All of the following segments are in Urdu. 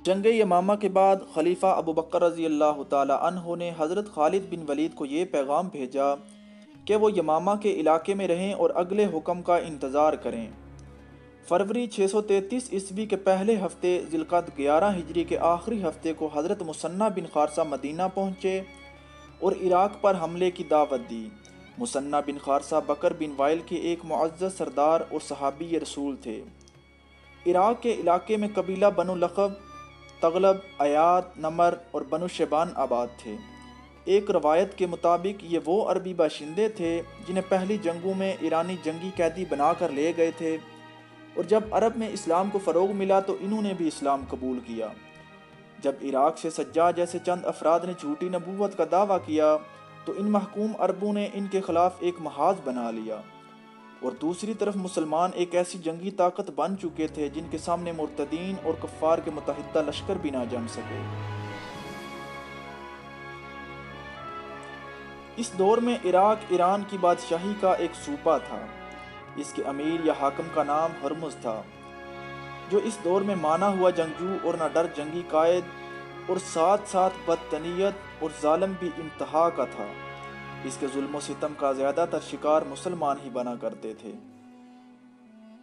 جنگ یمامہ کے بعد خلیفہ ابو بکر رضی اللہ تعالی عنہ نے حضرت خالد بن ولید کو یہ پیغام بھیجا کہ وہ یمامہ کے علاقے میں رہیں اور اگلے حکم کا انتظار کریں۔ فروری 633 عیسوی کے پہلے ہفتے ذی القعدہ 11 ہجری کے آخری ہفتے کو حضرت مثنیٰ بن خارثہ مدینہ پہنچے اور عراق پر حملے کی دعوت دی۔ مثنیٰ بن خارثہ بکر بن وائل کے ایک معزز سردار اور صحابی رسول تھے۔ عراق کے علاقے میں قبیلہ بنو لقب، تغلب، ایاد، نمر اور بنو شیبان آباد تھے۔ ایک روایت کے مطابق یہ وہ عربی باشندے تھے جنہیں پہلی جنگوں میں ایرانی جنگی قیدی بنا کر لے گئے تھے، اور جب عرب میں اسلام کو فروغ ملا تو انہوں نے بھی اسلام قبول کیا۔ جب عراق سے سجاد جیسے چند افراد نے جھوٹی نبوت کا دعویٰ کیا تو ان محکوم عربوں نے ان کے خلاف ایک محاذ بنا لیا، اور دوسری طرف مسلمان ایک ایسی جنگی طاقت بن چکے تھے جن کے سامنے مرتدین اور کفار کے متحدہ لشکر بھی نہ جم سکے۔ اس دور میں عراق ایران کی بادشاہی کا ایک صوبہ تھا۔ اس کے امیر یا حاکم کا نام ہرمز تھا، جو اس دور میں مانا ہوا جنگجو اور نہ ڈر جنگی قائد، اور ساتھ ساتھ بدتنیت اور ظالم بھی انتہا کا تھا۔ اس کے ظلم و ستم کا زیادہ تر شکار مسلمان ہی بنا کرتے تھے۔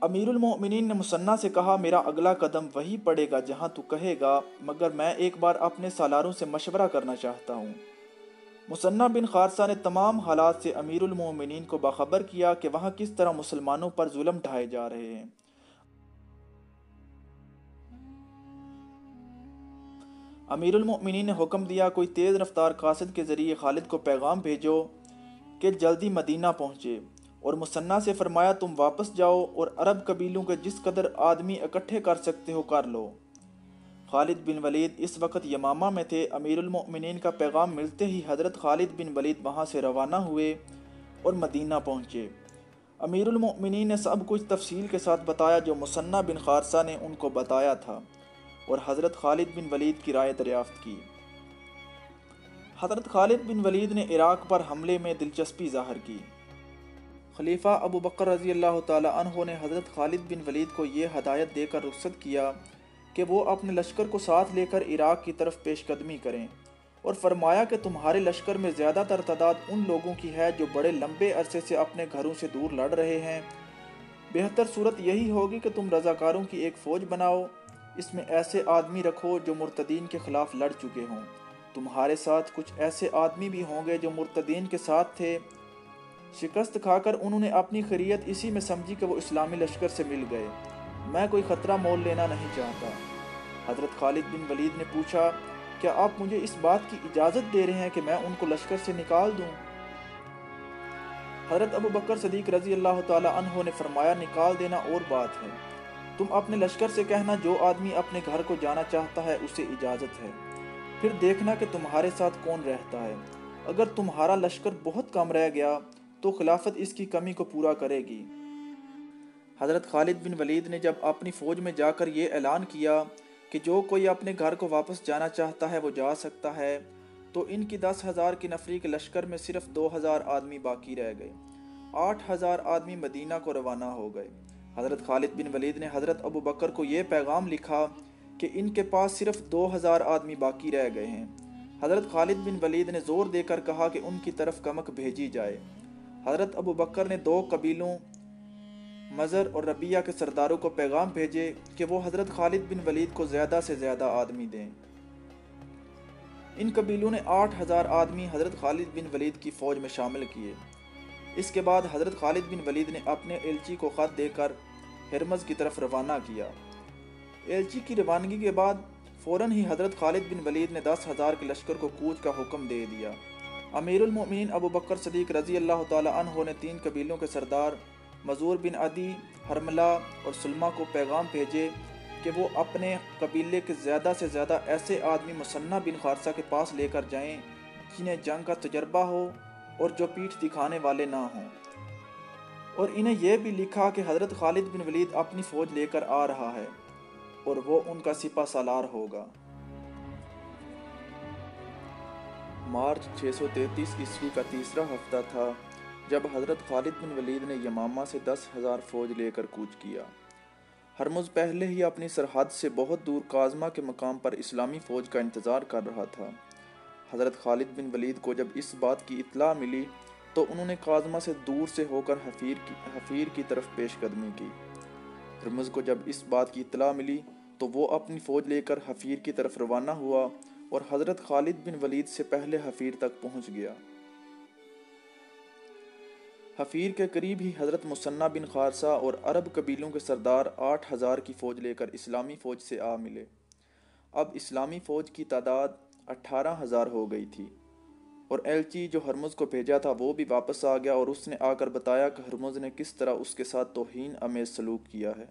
امیر المؤمنین نے مثنیٰ سے کہا، میرا اگلا قدم وہی پڑے گا جہاں تو کہے گا، مگر میں ایک بار اپنے سالاروں سے مشورہ کرنا چاہتا ہوں۔ مثنیٰ بن خارثہ نے تمام حالات سے امیر المؤمنین کو باخبر کیا کہ وہاں کس طرح مسلمانوں پر ظلم ڈھائے جا رہے ہیں۔ امیر المؤمنین نے حکم دیا، کوئی تیز رفتار قاصد کے ذریعے خالد کو پیغام بھیجو کہ جلدی مدینہ پہنچے، اور مثنیٰ سے فرمایا، تم واپس جاؤ اور عرب قبیلوں کے جس قدر آدمی اکٹھے کر سکتے ہو کر لو۔ خالد بن ولید اس وقت یمامہ میں تھے۔ امیر المؤمنین کا پیغام ملتے ہی حضرت خالد بن ولید وہاں سے روانہ ہوئے اور مدینہ پہنچے۔ امیر المؤمنین نے سب کچھ تفصیل کے ساتھ بتایا جو مثنیٰ بن خارثہ نے ان کو بتایا تھا، اور حضرت خالد بن ولید کی رائے دریافت کی۔ حضرت خالد بن ولید نے عراق پر حملے میں دلچسپی ظاہر کی۔ خلیفہ ابو بکر رضی اللہ تعالی عنہ نے حضرت خالد بن ولید کو یہ ہدایت دے کر رخصت کیا کہ وہ اپنے لشکر کو ساتھ لے کر عراق کی طرف پیش قدمی کریں، اور فرمایا کہ تمہارے لشکر میں زیادہ تر تعداد ان لوگوں کی ہے جو بڑے لمبے عرصے سے اپنے گھروں سے دور لڑ رہے ہیں۔ بہتر صورت یہی ہوگی کہ تم رضاکاروں کی ایک فوج بناؤ، اس میں ایسے آدمی رکھو جو مرتدین کے خلاف لڑ چکے ہوں۔ تمہارے ساتھ کچھ ایسے آدمی بھی ہوں گے جو مرتدین کے ساتھ تھے، شکست کھا کر انہوں نے اپنی خیریت اسی میں سمجھی کہ وہ اسلامی لشکر سے مل گئے۔ میں کوئی خطرہ مول لینا نہیں چاہتا۔ حضرت خالد بن ولید نے پوچھا، کیا آپ مجھے اس بات کی اجازت دے رہے ہیں کہ میں ان کو لشکر سے نکال دوں؟ حضرت ابو بکر صدیق رضی اللہ تعالی عنہ نے فرمایا، نکال دینا اور بات ہے، تم اپنے لشکر سے کہنا جو آدمی اپنے گھر کو جانا چاہتا ہے اسے اجازت ہے، پھر دیکھنا کہ تمہارے ساتھ کون رہتا ہے۔ اگر تمہارا لشکر بہت کم رہ گیا تو خلافت اس کی کمی کو پورا کرے گی۔ حضرت خالد بن ولید نے جب اپنی فوج میں جا کر یہ اعلان کیا کہ جو کوئی اپنے گھر کو واپس جانا چاہتا ہے وہ جا سکتا ہے، تو ان کی 10,000 کی نفری کے لشکر میں صرف 2,000 آدمی باقی رہ گئے۔ 8,000 آدمی مدینہ کو روانہ ہو گئے۔ حضرت خالد بن ولید نے حضرت ابو بکر کو یہ پیغام لکھا کہ ان کے پاس صرف 2,000 آدمی باقی رہ گئے ہیں۔ حضرت خالد بن ولید نے زور دے کر کہا کہ ان کی طرف کمک بھیجی جائے۔ حضرت ابو بکر نے 2 قبیلوں مزر اور ربیہ کے سرداروں کو پیغام بھیجے کہ وہ حضرت خالد بن ولید کو زیادہ سے زیادہ آدمی دیں۔ ان قبیلوں نے 8,000 آدمی حضرت خالد بن ولید کی فوج میں شامل کیے۔ اس کے بعد حضرت خالد بن ولید نے اپنے ایلچی کو خط دے کر ہرمز کی طرف روانہ کیا۔ ایلچی کی روانگی کے بعد فوراً ہی حضرت خالد بن ولید نے 10,000 کے لشکر کو کوچ کا حکم دے دیا۔ امیر المؤمنین ابو بکر صدیق رضی اللہ تعالی عنہ نے 3 قبیلوں کے سردار مزور بن عدی، حرملہ اور سلمہ کو پیغام بھیجے کہ وہ اپنے قبیلے کے زیادہ سے زیادہ ایسے آدمی مثنیٰ بن خارثہ کے پاس لے کر جائیں جنہیں جنگ کا تجربہ ہو اور جو پیٹھ دکھانے والے نہ ہوں، اور انہیں یہ بھی لکھا کہ حضرت خالد بن ولید اپنی فوج لے کر آ رہا ہے اور وہ ان کا سپہ سالار ہوگا۔ مارچ 633 عیسوی کا تیسرا ہفتہ تھا جب حضرت خالد بن ولید نے یمامہ سے 10,000 فوج لے کر کوچ کیا۔ ہرمز پہلے ہی اپنی سرحد سے بہت دور کاظمہ کے مقام پر اسلامی فوج کا انتظار کر رہا تھا۔ حضرت خالد بن ولید کو جب اس بات کی اطلاع ملی تو انہوں نے کاظمہ سے دور سے ہو کر حفیر کی طرف پیش قدمی کی۔ ہرمز کو جب اس بات کی اطلاع ملی تو وہ اپنی فوج لے کر حفیر کی طرف روانہ ہوا اور حضرت خالد بن ولید سے پہلے حفیر تک پہنچ گیا۔ حفیر کے قریب ہی حضرت مثنہ بن خارثہ اور عرب قبیلوں کے سردار 8,000 کی فوج لے کر اسلامی فوج سے آ ملے۔ اب اسلامی فوج کی تعداد 18,000 ہو گئی تھی اور ایلچی جو ہرمز کو بھیجا تھا وہ بھی واپس آ گیا اور اس نے آ کر بتایا کہ ہرمز نے کس طرح اس کے ساتھ توہین آمیز سلوک کیا ہے۔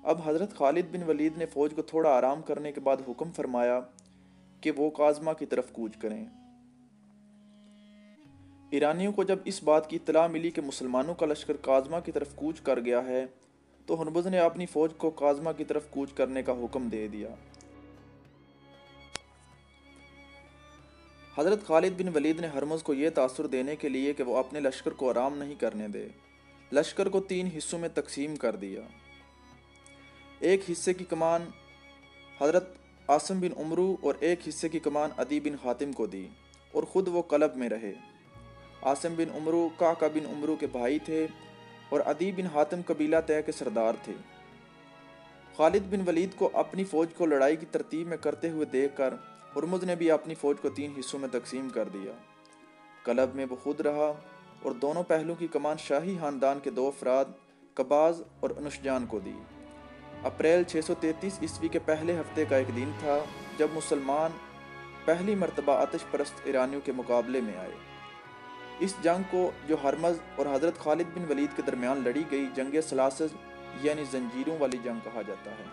اب حضرت خالد بن ولید نے فوج کو تھوڑا آرام کرنے کے بعد حکم فرمایا کہ وہ کاظمہ کی طرف کوچ کریں۔ ایرانیوں کو جب اس بات کی اطلاع ملی کہ مسلمانوں کا لشکر کاظمہ کی طرف کوچ کر گیا ہے تو ہرمز نے اپنی فوج کو کاظمہ کی طرف کوچ کرنے کا حکم دے دیا۔ حضرت خالد بن ولید نے ہرمز کو یہ تاثر دینے کے لیے کہ وہ اپنے لشکر کو آرام نہیں کرنے دے، لشکر کو 3 حصوں میں تقسیم کر دیا۔ ایک حصے کی کمان حضرت عاصم بن عمرو اور ایک حصے کی کمان عدی بن حاتم کو دی اور خود وہ قلب میں رہے۔ عاصم بن عمرو قعقع بن عمرو کے بھائی تھے اور عدی بن حاتم قبیلہ طے کے سردار تھے۔ خالد بن ولید کو اپنی فوج کو لڑائی کی ترتیب میں کرتے ہوئے دیکھ کر ہرمز نے بھی اپنی فوج کو 3 حصوں میں تقسیم کر دیا۔ قلب میں وہ خود رہا اور دونوں پہلو کی کمان شاہی خاندان کے 2 افراد قباز اور انوشجان کو دی۔ اپریل 633 عیسوی کے پہلے ہفتے کا ایک دن تھا جب مسلمان پہلی مرتبہ آتش پرست ایرانیوں کے مقابلے میں آئے۔ اس جنگ کو جو ہرمز اور حضرت خالد بن ولید کے درمیان لڑی گئی جنگ سلاسل یعنی زنجیروں والی جنگ کہا جاتا ہے۔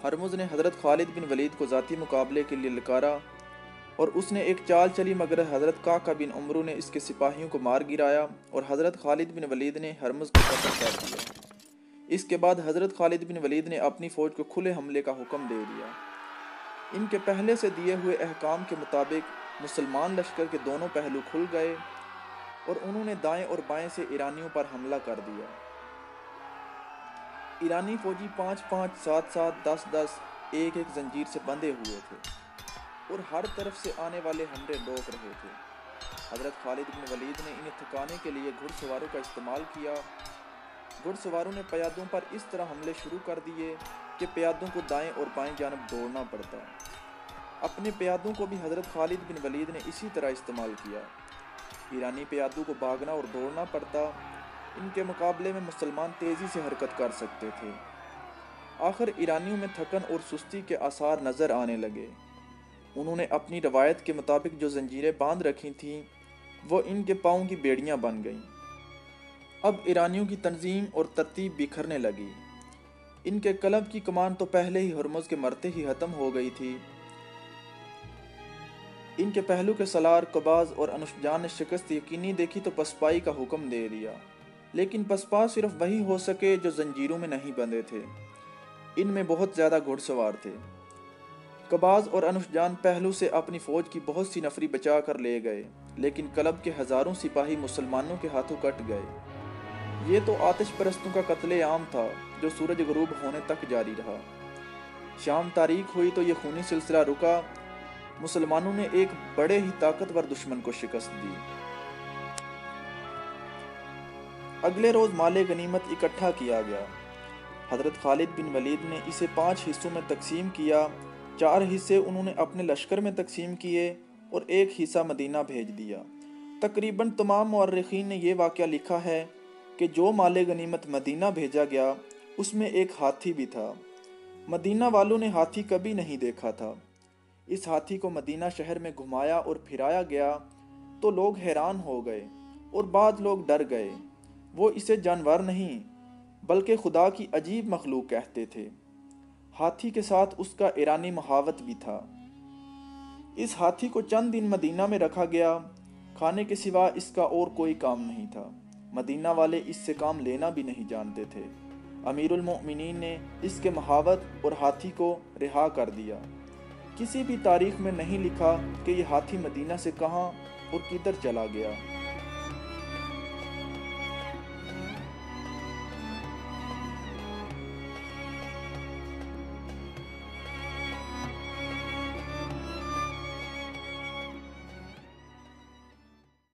ہرمز نے حضرت خالد بن ولید کو ذاتی مقابلے کے لیے للکارا اور اس نے ایک چال چلی مگر حضرت قعقع بن عمرو نے اس کے سپاہیوں کو مار گرایا اور حضرت خالد بن ولید نے ہرمز کو قتل کر دیا۔ اس کے بعد حضرت خالد بن ولید نے اپنی فوج کو کھلے حملے کا حکم دے دیا۔ ان کے پہلے سے دیے ہوئے احکام کے مطابق مسلمان لشکر کے دونوں پہلو کھل گئے اور انہوں نے دائیں اور بائیں سے ایرانیوں پر حملہ کر دیا۔ ایرانی فوجی 5-5، 7-7، 10-10 ایک زنجیر سے بندھے ہوئے تھے اور ہر طرف سے آنے والے حملے روک رہے تھے۔ حضرت خالد بن ولید نے انہیں تھکانے کے لیے گھڑ سواروں کا استعمال کیا۔ گھڑ سواروں نے پیادوں پر اس طرح حملے شروع کر دیے کہ پیادوں کو دائیں اور بائیں جانب دوڑنا پڑتا۔ اپنے پیادوں کو بھی حضرت خالد بن ولید نے اسی طرح استعمال کیا۔ ایرانی پیادوں کو بھاگنا اور دوڑنا پڑتا، ان کے مقابلے میں مسلمان تیزی سے حرکت کر سکتے تھے۔ آخر ایرانیوں میں تھکن اور سستی کے آثار نظر آنے لگے۔ انہوں نے اپنی روایت کے مطابق جو زنجیریں باندھ رکھی تھیں وہ ان کے پاؤں کی بیڑیاں بن گئیں۔ اب ایرانیوں کی تنظیم اور ترتیب بکھرنے لگی۔ ان کے قلب کی کمان تو پہلے ہی ہرمز کے مرتے ہی ختم ہو گئی تھی۔ ان کے پہلو کے سالار قباز اور انوشجان نے شکست یقینی دیکھی تو پسپائی کا حکم دے دیا، لیکن پسپا صرف وہی ہو سکے جو زنجیروں میں نہیں بندھے تھے۔ ان میں بہت زیادہ گھڑ سوار تھے۔ قباز اور انوشجان پہلو سے اپنی فوج کی بہت سی نفری بچا کر لے گئے، لیکن قلب کے ہزاروں سپاہی مسلمانوں کے ہاتھوں کٹ گئے۔ یہ تو آتش پرستوں کا قتل عام تھا جو سورج غروب ہونے تک جاری رہا۔ شام تاریک ہوئی تو یہ خونی سلسلہ رکا۔ مسلمانوں نے ایک بڑے ہی طاقتور دشمن کو شکست دی۔ اگلے روز مال غنیمت اکٹھا کیا گیا۔ حضرت خالد بن ولید نے اسے 5 حصوں میں تقسیم کیا۔ 4 حصے انہوں نے اپنے لشکر میں تقسیم کیے اور 1 حصہ مدینہ بھیج دیا۔ تقریباً تمام مورخین نے یہ واقعہ لکھا ہے کہ جو مال غنیمت مدینہ بھیجا گیا اس میں ایک ہاتھی بھی تھا۔ مدینہ والوں نے ہاتھی کبھی نہیں دیکھا تھا۔ اس ہاتھی کو مدینہ شہر میں گھمایا اور پھرایا گیا تو لوگ حیران ہو گئے اور بعض لوگ ڈر گئے۔ وہ اسے جانور نہیں بلکہ خدا کی عجیب مخلوق کہتے تھے۔ ہاتھی کے ساتھ اس کا ایرانی محاوت بھی تھا۔ اس ہاتھی کو چند دن مدینہ میں رکھا گیا، کھانے کے سوا اس کا اور کوئی کام نہیں تھا۔ مدینہ والے اس سے کام لینا بھی نہیں جانتے تھے۔ امیر المؤمنین نے اس کے محاوت اور ہاتھی کو رہا کر دیا۔ کسی بھی تاریخ میں نہیں لکھا کہ یہ ہاتھی مدینہ سے کہاں اور کدھر چلا گیا۔